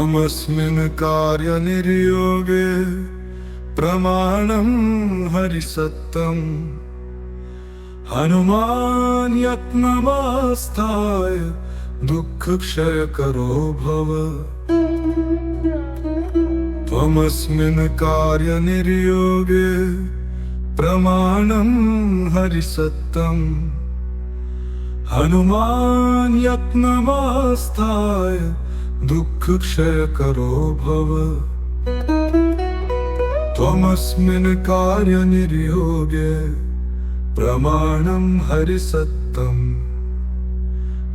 त्वमस्मिन् कार्यनिर्योगे प्रमाणं हरिसत्तम् हनुमान् यत्नमास्थाय दुःखक्षयकरो भव। त्वमस्मिन् कार्यनिर्योगे प्रमाणं हरिसत्तम् हनुमान् यत्नमास्थाय दुःखक्षयकरो भव। त्वमस्मिन् कार्यनिर्योगे प्रमाणं हरिसत्तम्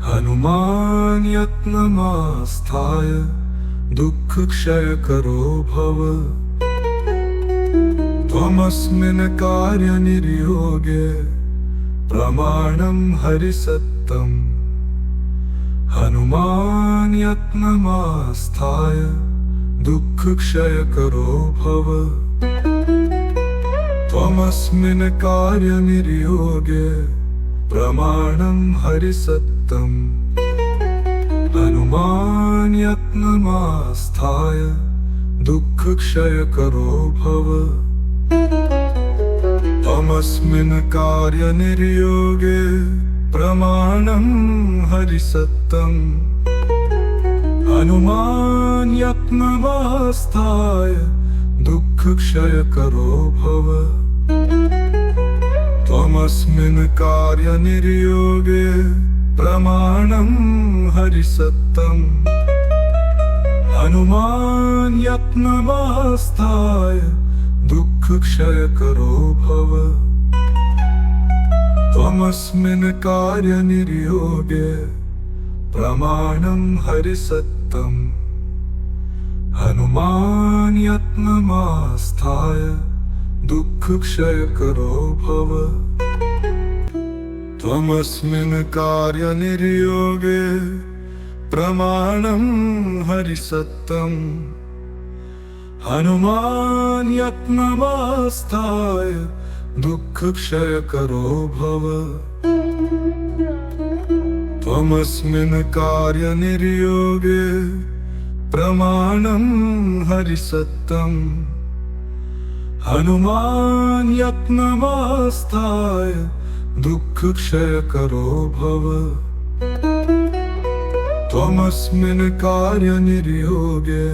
हनुमान् यत्नमास्थाय दुःखक्षयकरो भव। त्वमस्मिन् कार्यनिर्योगे प्रमाणं हरिसत्तम् हनुमान् यत्नमास्थाय दुःखक्षयकरो भव। त्वमस्मिन् कार्यनिर्योगे प्रमाणं हरिसत्तम् हनुमान् यत्नमास्थाय दुःखक्षयकरो भव। त्वमस्मिन् कार्यनिर्योगे प्रमाणं हरिसत्तम् हनुमान् यत्नमास्थाय दुःखक्षयकरो भव। त्वमस्मिन् कार्यनिर्योगे प्रमाणं हरिसत्तम् हनुमान् यत्नमास्थाय दुःखक्षयकरो भव। त्वमस्मिन् कार्यनिर्योगे प्रमाणं हरिसत्तम् हनुमान् यत्नमास्थाय दुःखक्षयकरो भव। त्वमस्मिन् कार्यनिर्योगे प्रमाणं हरिसत्तम् हनुमान् यत्नमास्थाय दुःखक्षयकरो भव। त्वमस्मिन् कार्यनिर्योगे प्रमाणं हरिसत्तम् हनुमान् यत्नमास्थाय दुःखक्षयकरो भव। त्वमस्मिन् कार्यनिर्योगे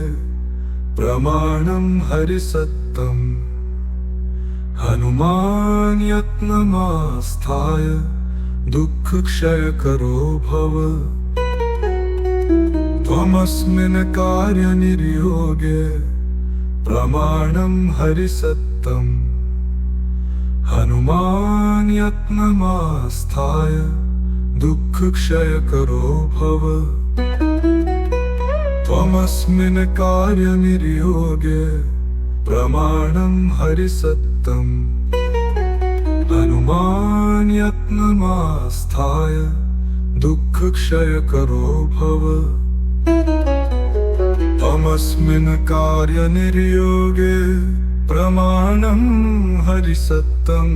प्रमाणं हरिसत्तम् हनुमान् यत्नमास्थाय दुःखक्षयकरो भव। त्वमस्मिन् कार्यनिर्योगे प्रमाणं हरिसत्तम् हनुमान् यत्नमास्थाय दुःखक्षयकरो भव। त्वमस्मिन् कार्यनिर्योगे प्रमाणं हरिसत्तम् हनुमान् यत्नमास्थाय दुःखक्षयकरो भव। त्वमस्मिन् कार्यनिर्योगे प्रमाणं हरिसत्तम्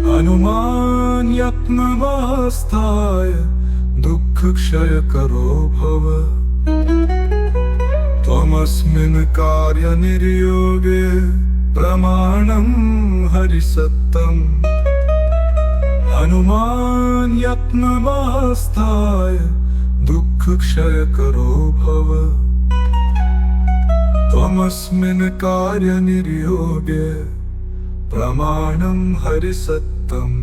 हनुमान् यत्नमास्थाय दुःखक्षयकरो भव। त्वमस्मिन् कार्यनिर्योगे प्रमाणं हरिसत्तम् हनुमान् यत्नमास्थाय दुःखक्षयकरो भव। त्वमस्मिन् कार्यनिर्योगे प्रमाणं हरिसत्तम्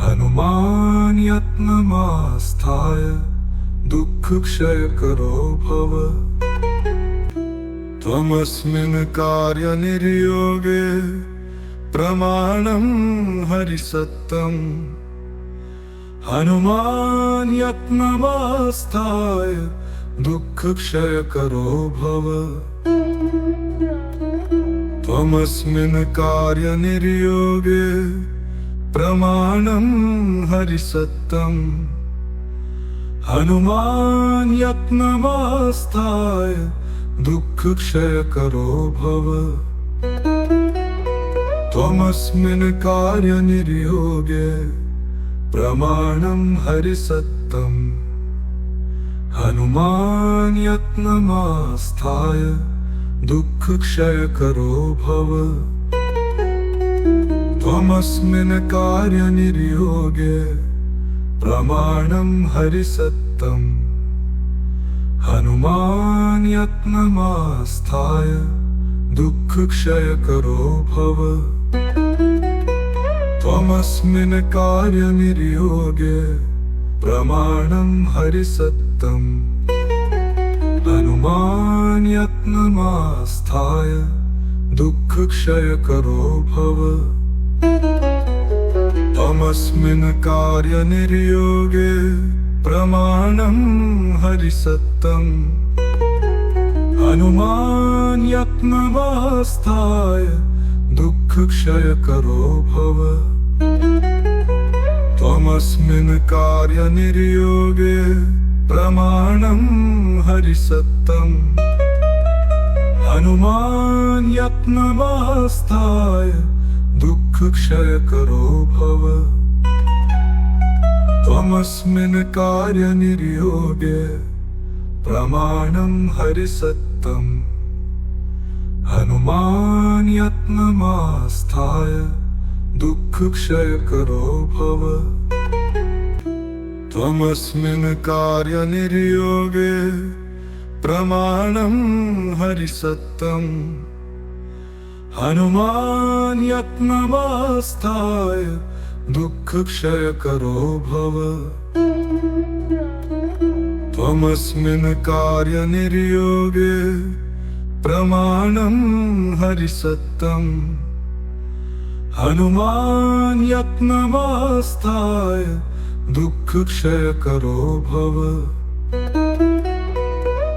हनुमान् यत्नमास्थाय दुःखक्षयकरो भव। त्वमस्मिन् कार्यनिर्योगे प्रमाणं हरिसत्तम् हनुमान् यत्नमास्थाय दुःखक्षयकरो भव। त्वमस्मिन् कार्यनिर्योगे प्रमाणं हरिसत्तम् हनुमान् यत्नमास्थाय दुःखक्षयकरो भव। त्वमस्मिन् कार्यनिर्योगे प्रमाणं हरिसत्तम् हनुमान् यत्नमास्थाय दुःखक्षयकरो भव। त्वमस्मिन् कार्यनिर्योगे प्रमाणं हरिसत्तम्। हनुमान् यत्नमास्थाय दुःखक्षयकरो भव। त्वमस्मिन् कार्यनिर्योगे प्रमाणं हरिसत्तम्। हनुमान् यत्नमास्थाय दुःखक्षयकरो भव। त्वमस्मिन् कार्यनिर्योगे प्रमाणं हरिसत्तम्। हनुमान् यत्नमास्थाय दुःखक्षयकरो भव। त्वमस्मिन् कार्यनिर्योगे प्रमाणं हरिसत्तम्। हनुमान् यत्नमास्थाय दुःखक्षयकरो भव। त्वमस्मिन् कार्यनिर्योगे प्रमाणं हरिसत्तम्। हनुमान् यत्नमास्थाय दुःखक्षयकरो भव। त्वमस्मिन् कार्यनिर्योगे प्रमाणं हरिसत्तम्। हनुमान् यत्नमास्थाय दुःखक्षयकरो भव। त्वमस्मिन् कार्यनिर्योगे प्रमाणं हरिसत्तम्। हनुमान् यत्नमास्थाय दुःखक्षयकरो भव।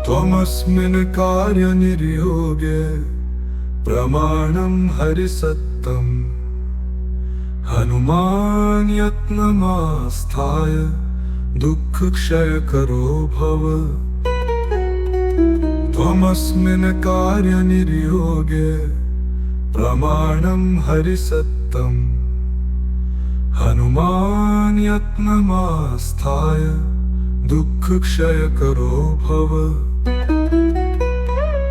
त्वमस्मिन् कार्यनिर्योगे प्रमाणं हरिसत्तम्। हनुमान् यत्नमास्थाय दुःखक्षयकरो भव। त्वमस्मिन् कार्यनिर्योगे प्रमाणं हरिसत्तम्। हनुमान् यत्नमास्थाय दुःखक्षयकरो भव।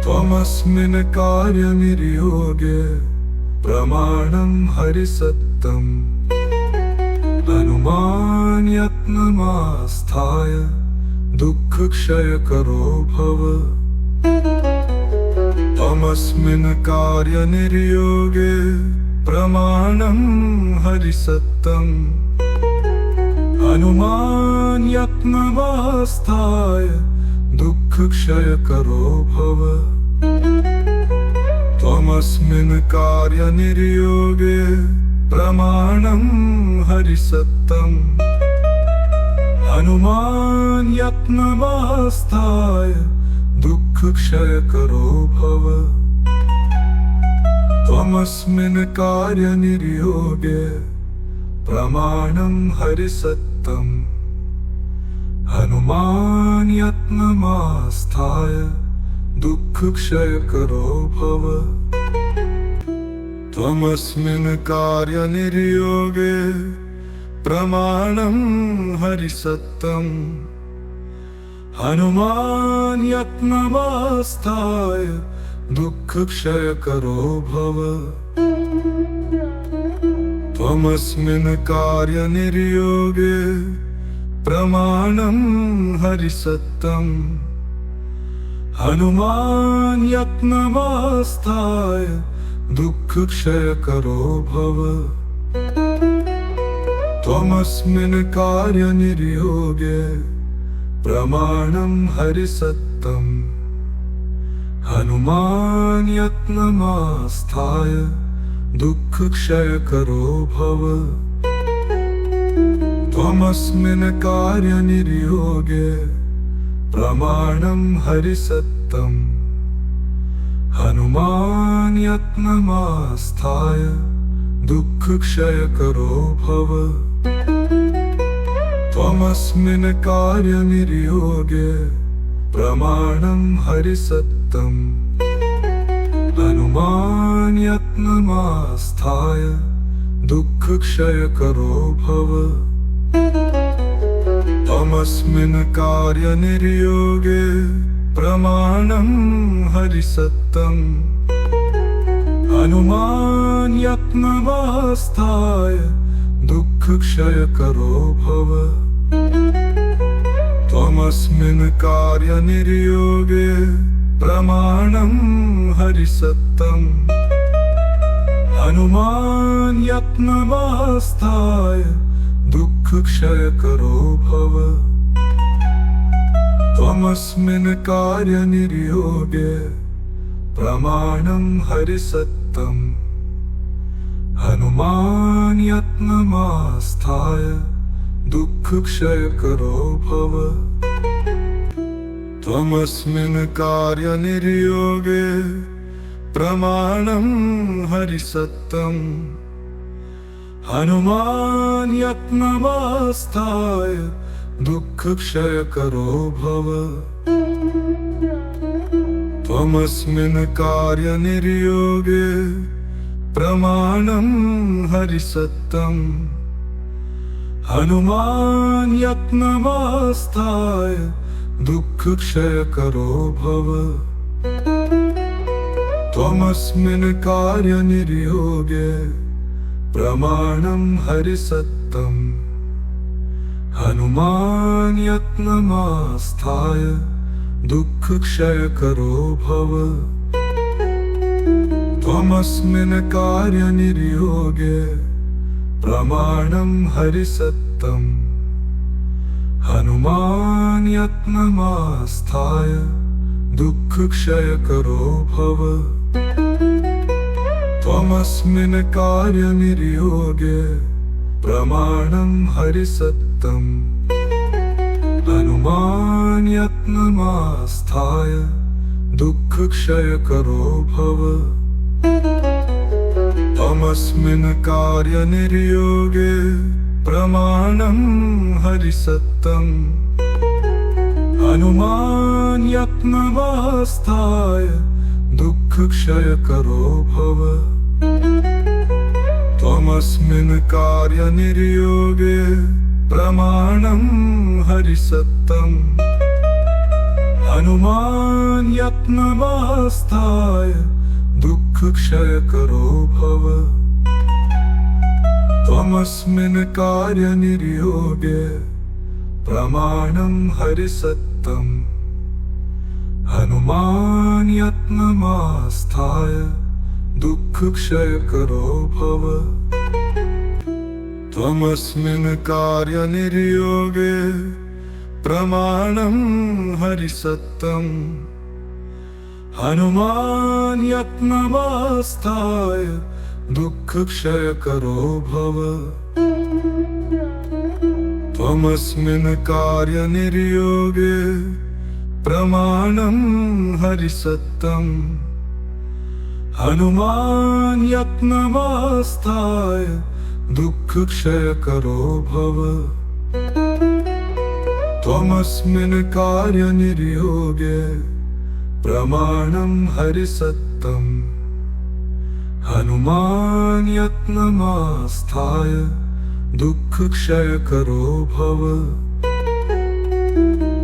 त्वमस्मिन् कार्यनिर्योगे प्रमाणं हरिसत्तम्। हनुमान् यत्नमास्थाय दुःखक्षयकरो भव। त्वमस्मिन् कार्यनिर्योगे प्रमाणं हरिसत्तम्। हनुमान् यत्नमास्थाय दुःखक्षयकरो भव। त्वमस्मिन् कार्यनिर्योगे प्रमाणं हरिसत्तम्। हनुमान् यत्नमास्थाय दुःखक्षयकरो भव। त्वमस्मिन् कार्यनिर्योगे प्रमाणं हरिसत्तम्। हनुमान् यत्नमास्थाय दुःखक्षयकरो भव। त्वमस्मिन् कार्यनिर्योगे प्रमाणं हरिसत्तम्। हनुमान् यत्नमास्थाय दुःखक्षयकरो भव। त्वमस्मिन् कार्यनिर्योगे प्रमाणं हरिसत्तम्। हनुमान् यत्नमास्थाय दुःखक्षयकरो भव। त्वमस्मिन् कार्यनिर्योगे प्रमाणं हरिसत्तम्। हनुमान् यत्नमास्थाय दुःखक्षयकरो भव। त्वमस्मिन् कार्यनिर्योगे प्रमाणं हरिसत्तम्। हनुमान् यत्नमास्थाय दुःखक्षयकरो भव। त्वमस्मिन् कार्यनिर्योगे प्रमाणं हरिसत्तम्। हनुमान् यत्नमास्थाय दुःखक्षयकरो भव। त्वमस्मिन् कार्यनिर्योगे प्रमाणं हरिसत्तम् हनुमान् यत्नवास्थाय दुःखक्षयकरो भव त्वमस्मिन् कार्यनिर्योगे प्रमाणं हरिसत्तम् हनुमान् यत्नवास्थाय दुःखक्षयकरो भव त्वमस्मिन् कार्यनिर्योगे प्रमाणं हरिसत्तम् हनुमान् यत्नमास्थाय दुःखक्षयकरो भव त्वमस्मिन् कार्यनिर्योगे प्रमाणं हरिसत्तम् हनुमान् यत्नवास्थाय दुःखक्षयकरो भव त्वमस्मिन् कार्यनिर्योगे प्रमाणं हरिसत्तम् हनुमान् यत्नवास्थाय दुःखक्षयकरो भव त्वमस्मिन् कार्यनिर्योगे प्रमाणं हरिसत्तम् हनुमान् यत्नमास्थाय दुःखक्षयकरो भव त्वमस्मिन् कार्यनिर्योगे प्रमाणं हरिसत्तम् हनुमान् यत्नमास्थाय दुःखक्षयकरो भव त्वमस्मिन् कार्यनिर्योगे प्रमाणं हरिसत्तम् हनुमान् यत्नमास्थाय दुःखक्षयकरो भव त्वमस्मिन् कार्यनिर्योगे प्रमाणं हरिसत्तम् हनुमान् यत्नवास्थाय दुःखक्षयकरो भव त्वमस्मिन् कार्यनिर्योगे प्रमाणं हरिसत्तम् हनुमान् यत्नवास्थाय दुःखक्षयकरो भव त्वमस्मिन् कार्यनिर्योगे प्रमाणं हरिसत्तम् हनुमान् यत्नमास्थाय दुःखक्षयकरो भव त्वमस्मिन् कार्यनिर्योगे प्रमाणं हरिसत्तम् हनुमान् यत्नवास्थाय दुःखक्षयकरो भव त्वमस्मिन् कार्यनिर्योगे प्रमाणं हरिसत्तम् हनुमान् यत्नवास्थाय दुःखक्षयकरो भव त्वमस्मिन् कार्यनिर्योगे प्रमाणं हरिसत्तम् हनुमान् यत्नमास्थाय दुःखक्षयकरो भव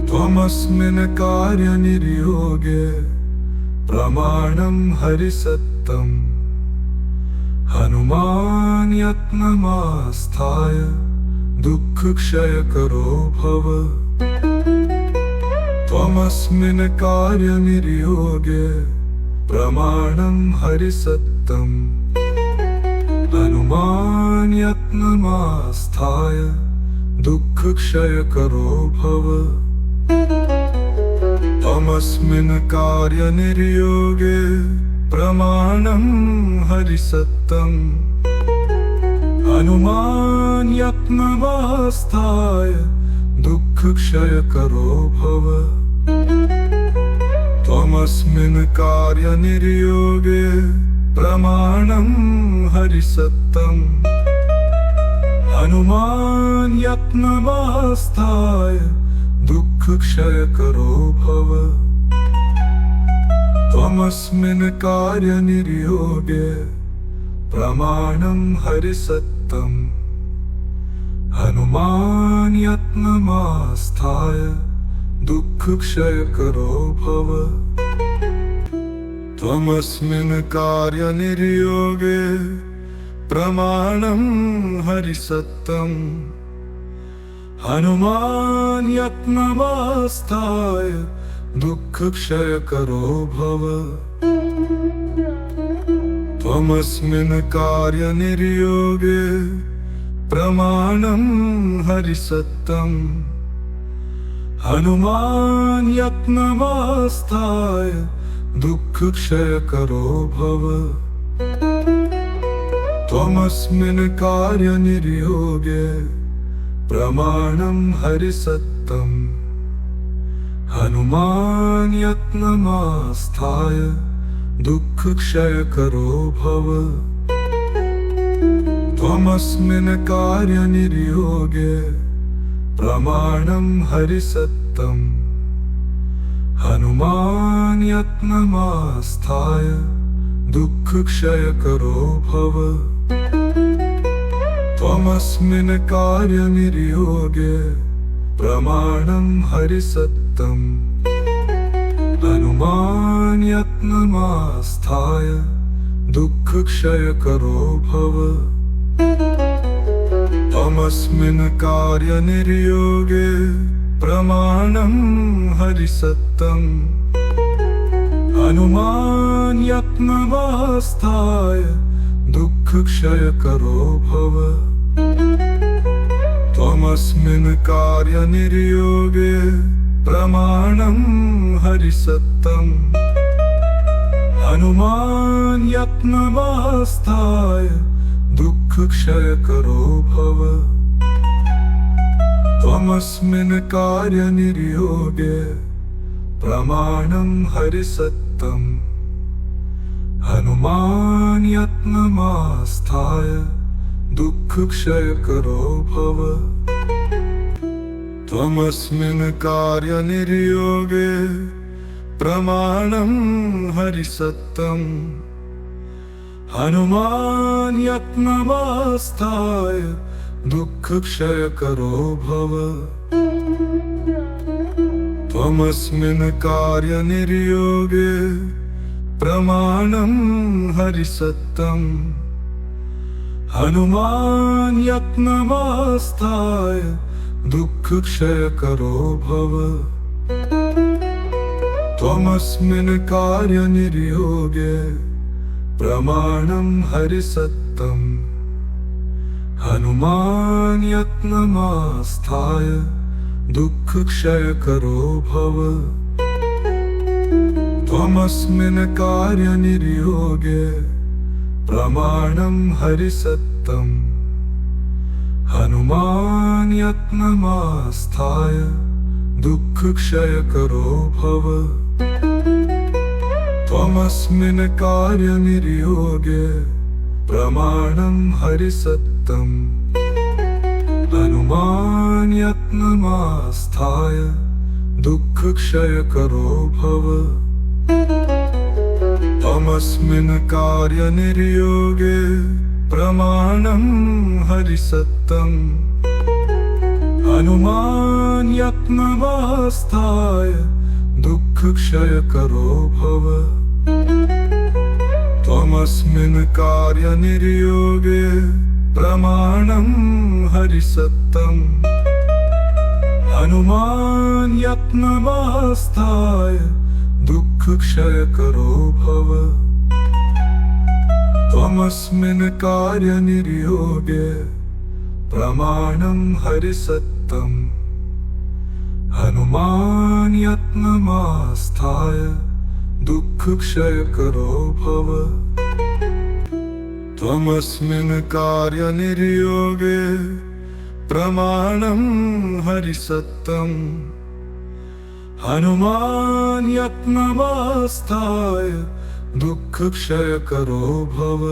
त्वमस्मिन् कार्यनिर्योगे प्रमाणं हरिसत्तम् हनुमान् यत्नमास्थाय दुःखक्षयकरो भव त्वमस्मिन् कार्यनिर्योगे प्रमाणं हरिसत्तम् हनुमान् यत्नमास्थाय दुःखक्षयकरो भव त्वमस्मिन् कार्यनिर्योगे प्रमाणं हरिसत्तम् हनुमान् यत्नवास्थाय दुःखक्षयकरो भव त्वमस्मिन् कार्यनिर्योगे प्रमाणं हरिसत्तम् हनुमान् यत्नवास्थाय दुःखक्षयकरो भव त्वमस्मिन् कार्यनिर्योगे प्रमाणं हरिसत्तम् हनुमान यत्नमास्थाय दुःखक्षयकरो भव। त्वमस्मिन् कार्यनिर्योगे प्रमाणं हरिसत्तम्। हनुमान यत्नमास्थाय दुःखक्षयकरो भव। त्वमस्मिन् कार्यनिर्योगे प्रमाणं हरिसत्तम्। हनुमान यत्नमास्थाय दुःखक्षयकरो भव। त्वमस्मिन् कार्यनिर्योगे प्रमाणं हरिसत्तम्। हनुमान यत्नमास्थाय दुःखक्षयकरो भव। त्वमस्मिन् कार्यनिर्योगे प्रमाणं हरिसत्तम्। हनुमान यत्नमास्थाय दुःखक्षयकरो भव। त्वमस्मिन् कार्यनिर्योगे प्रमाणं हरिसत्तम्। हनुमान यत्नमास्थाय दुःखक्षयकरो भव। त्वमस्मिन् कार्यनिर्योगे प्रमाणं हरिसत्तम्। हनुमान यत्नमास्थाय दुःखक्षयकरो भव। त्वमस्मिन् कार्यनिर्योगे प्रमाणं हरिसत्तम्। हनुमान यत्नमास्थाय दुःखक्षयकरो भव। त्वमस्मिन् कार्यनिर्योगे प्रमाणं हरिसत्तम्। हनुमान यत्नमास्थाय दुःखक्षयकरो भव। त्वमस्मिन् कार्यनिर्योगे प्रमाणं हरिसत्तम्। हनुमान यत्नमास्थाय दुःखक्षयकरो भव। त्वमस्मिन् कार्यनिर्योगे प्रमाणं हरिसत्तम्। हनुमान यत्नमास्थाय दुःखक्षयकरो भव। त्वमस्मिन् कार्यनिर्योगे प्रमाणं हरिसत्तम्। हनुमान यत्नमास्थाय दुःखक्षयकरो भव। त्वमस्मिन् कार्यनिर्योगे प्रमाणं हरिसत्तम्। हनुमान यत्नमास्थाय दुःखक्षयकरो भव। त्वमस्मिन् कार्यनिर्योगे प्रमाणं हरिसत्तम्। हनुमान यत्नमास्थाय दुःखक्षयकरो भव। त्वमस्मिन् कार्यनिर्योगे प्रमाणं हरिसत्तम्। हनुमान यत्नमास्थाय दुःखक्षयकरो भव। त्वमस्मिन् कार्यनिर्योगे प्रमाणं हरिसत्तम्। हनुमान यत्नमास्थाय दुःखक्षयकरो भव। त्वमस्मिन् कार्यनिर्योगे प्रमाणं हरिसत्तम्। हनुमान यत्नमास्थाय दुःखक्षयकरो भव। त्वमस्मिन् कार्यनिर्योगे प्रमाणं हरिसत्तम्। हनुमान यत्नमास्थाय दुःखक्षयकरो भव।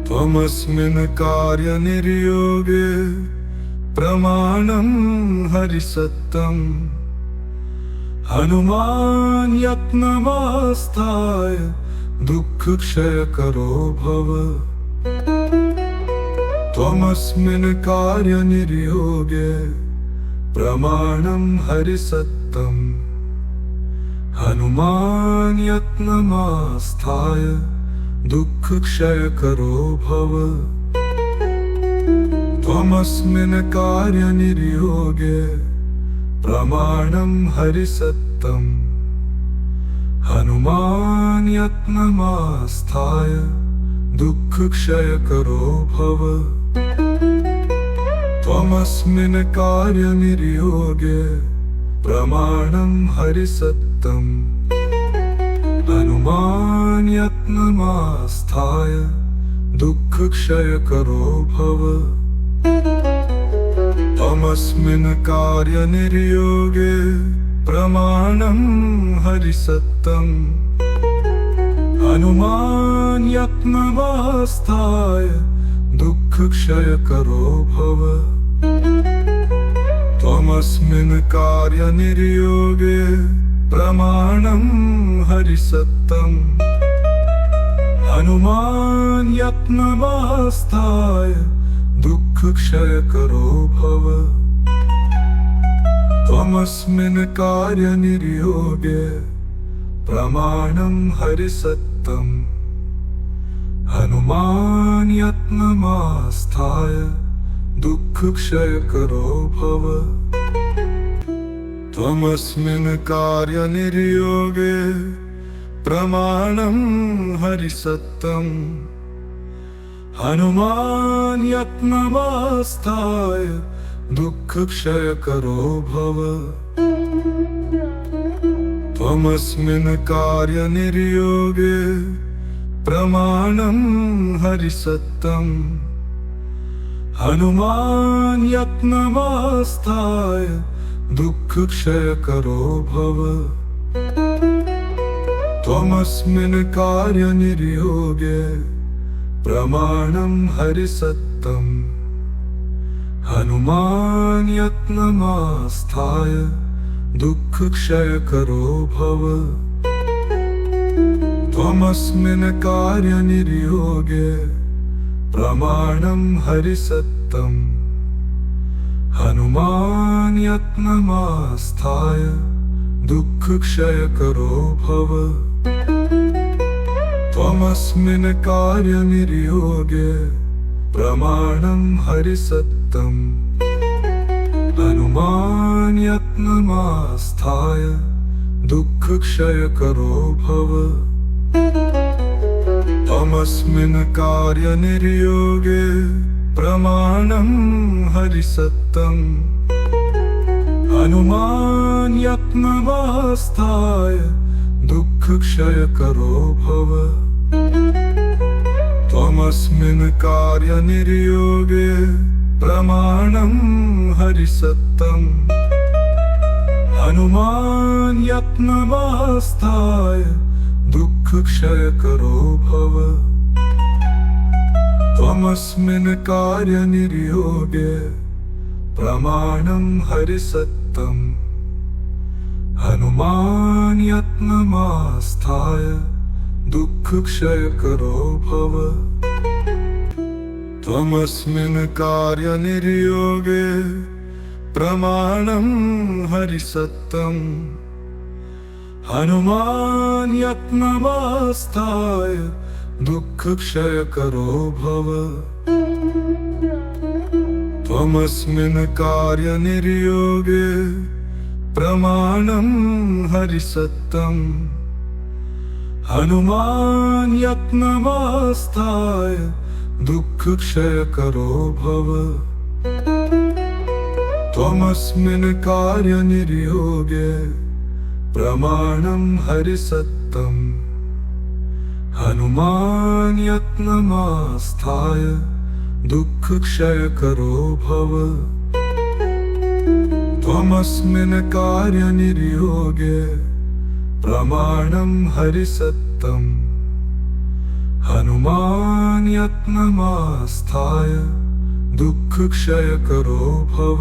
त्वमस्मिन् कार्यनिर्योगे प्रमाणं हरिसत्तम्। हनुमान यत्नमास्थाय दुःखक्षयकरो भव। त्वमस्मिन् कार्यनिर्योगे प्रमाणं हरिसत्तम् हनुमान् यत्नमास्थाय दुःखक्षयकरो भव त्वमस्मिन् कार्यनिर्योगे प्रमाणं हरिसत्तम् हनुमान् यत्नमास्थाय दुःखक्षयकरो भव त्वमस्मिन् कार्यनिर्योगे प्रमाणं हरिसत्तम् हनुमान् यत्नमास्थाय दुःखक्षयकरो भव त्वमस्मिन् कार्यनिर्योगे प्रमाणं हरिसत्तम् हनुमान् यत्नमास्थाय दुःखक्षयकरो भव त्वमस्मिन् कार्यनिर्योगे प्रमाणं हरिसत्तम् हनुमान् यत्नमास्थाय दुःखक्षयकरो भव त्वमस्मिन् कार्यनिर्योगे प्रमाणं हरिसत्तम् हनुमान् यत्नमास्थाय दुःखक्षयकरो भव त्वमस्मिन् कार्यनिर्योगे प्रमाणं हरिसत्तम् हनुमान् यत्नमास्थाय दुःखक्षयकरो भव त्वमस्मिन् कार्यनिर्योगे प्रमाणं हरिसत्तम् हनुमान् यत्नमास्थाय दुःखक्षयकरो भव त्वमस्मिन् कार्यनिर्योगे प्रमाणं हरिसत्तम् हनुमान् यत्नमास्थाय दुःखक्षयकरो भव त्वमस्मिन् कार्यनिर्योगे प्रमाणं हरिसत्तम् हनुमान् यत्नमास्थाय दुःखक्षयकरो भव त्वमस्मिन् कार्यनिर्योगे प्रमाणं हरिसत्तम् हनुमान् यत्नमास्थाय दुःखक्षयकरो भव त्वमस्मिन् कार्यनिर्योगे प्रमाणं हरिसत्तम् हनुमान् यत्नमास्थाय दुःखक्षयकरो भव त्वमस्मिन् कार्यनिर्योगे प्रमाणं हरिसत्तम् हनुमान् यत्नमास्थाय दुःखक्षयकरो भव त्वमस्मिन् कार्यनिर्योगे प्रमाणं हरिसत्तम् हनुमान् यत्नमास्थाय दुःखक्षयकरो भव त्वमस्मिन् कार्यनिर्योगे प्रमाणं हरिसत्तम् हनुमान् यत्नमास्थाय दुःखक्षयकरो भव त्वमस्मिन् कार्यनिर्योगे प्रमाणं हरिसत्तम् हनुमान् यत्नमास्थाय दुःखक्षयकरो भव त्वमस्मिन् कार्यनिर्योगे प्रमाणं हरिसत्तम् हनुमान् यत्नमास्थाय दुःखक्षयकरो भव त्वमस्मिन् कार्यनिर्योगे प्रमाणं हरिसत्तम् हनुमान् यत्नमास्थाय दुःखक्षयकरो भव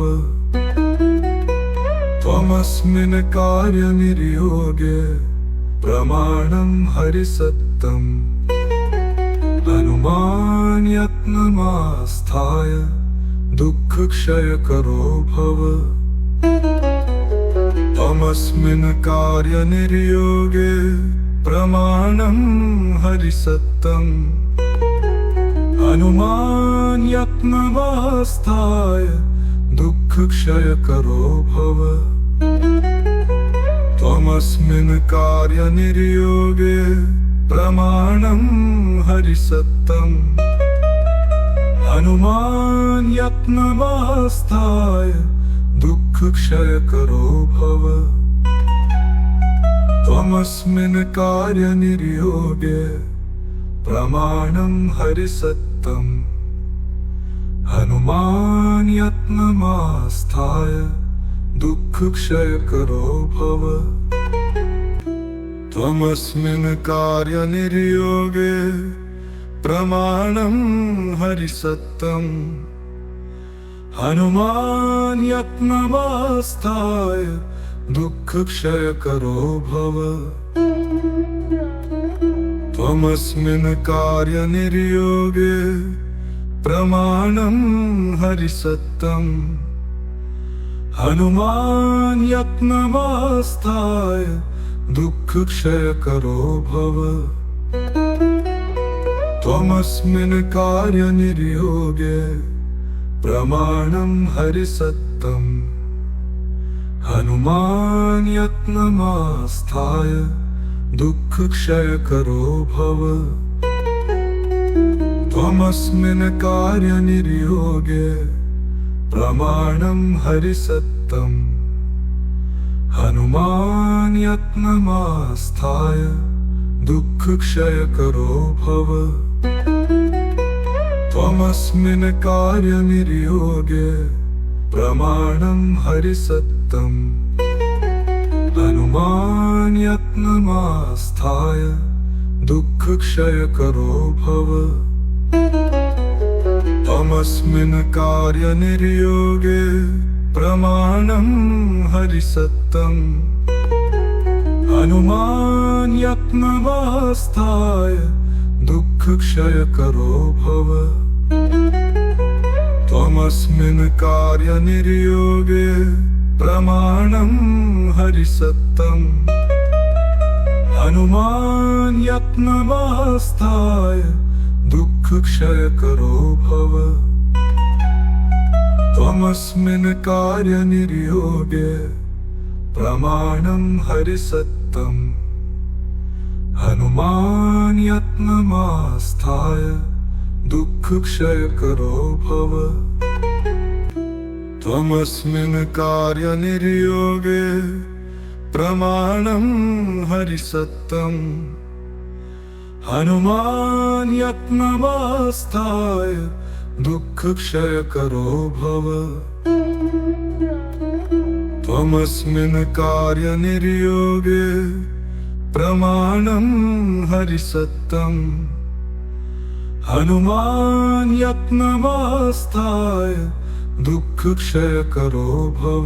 त्वमस्मिन् कार्यनिर्योगे प्रमाणं हरिसत्तम् हनुमान् यत्नमास्थाय त्वमस्मिन्कार्यनिर्योगे प्रमाणं हरिसत्तं अनुमान्यत्नमास्थाय दुःखक्षयकरो भव त्वमस्मिन् कार्यनिर्योगे प्रमाणं हरिसत्तम् अनुमान्यत्नमास्थाय दुःखक्षयकरो भव त्वमस्मिन् कार्यनिर्योगे प्रमाणं हरिसत्तम् अनुमान्यत्नमास्थाय दुःखक्षयकरो भव त्वमस्मिन् कार्यनिर्योगे प्रमाणं हरिसत्तम् अनुमान्यत्नमास्थाय दुःखक्षयकरो भव त्वमस्मिन् कार्यनिर्योगे प्रमाणं हरिसत्तम् अनुमान्यत्नमास्थाय दुःखक्षयकरो भव त्वमस्मिन् कार्यनिर्योगे प्रमाणं हरिसत्तम् अनुमान्यत्नमास्थाय दुःखक्षयकरो भव त्वमस्मिन् कार्यनिर्योगे प्रमाणं हरिसत्तम् अनुमान्यत्नमास्थाय दुःखक्षयकरो भव त्वमस्मिन् कार्यनिर्योगे प्रमाणं हरिसत्तम् अनुमान्यत्नमास्थाय दुःखक्षयकरो भव त्वमस्मिन् कार्यनिर्योगे प्रमाणं हरिसत्तम् अनुमान्यत्नमास्थाय दुःखक्षयकरो भव त्वमस्मिन् कार्यनिर्योगे प्रमाणं हरिसत्तम् अनुमान्यत्नमास्थाय दुःखक्षयकरो भव त्वमस्मिन् कार्यनिर्योगे प्रमाणं हरिसत्तम् अनुमान्यत्नमास्थाय दुःखक्षयकरो भव त्वमस्मिन् कार्यनिर्योगे प्रमाणं हरिसत्तम् अनुमान्यत्नमास्थाय दुःखक्षयकरो भव त्वमस्मिन् कार्यनिर्योगे प्रमाणं हरिसत्तम् अनुमान्यत्नमास्थाय दुःखक्षयकरो भव त्वमस्मिन् कार्यनिर्योगे प्रमाणं हरिसत्तम् अनुमान्यत्नमास्थाय दुःखक्षयकरो भव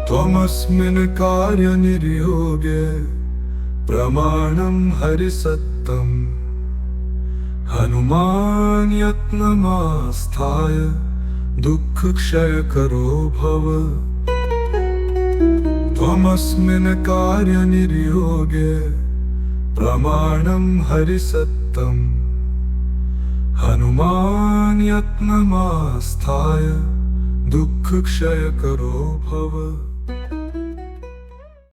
त्वमस्मिन् कार्यनिर्योगे प्रमाणं हरिसत्तम् अनुमान्यत्नमास्थाय दुःखक्षयकरो भव त्वमस्मिन् कार्यनिर्योगे प्रमाणं हरिसत्तम् अनुमान्यत्नमास्थाय दुःखक्षयकरो भव।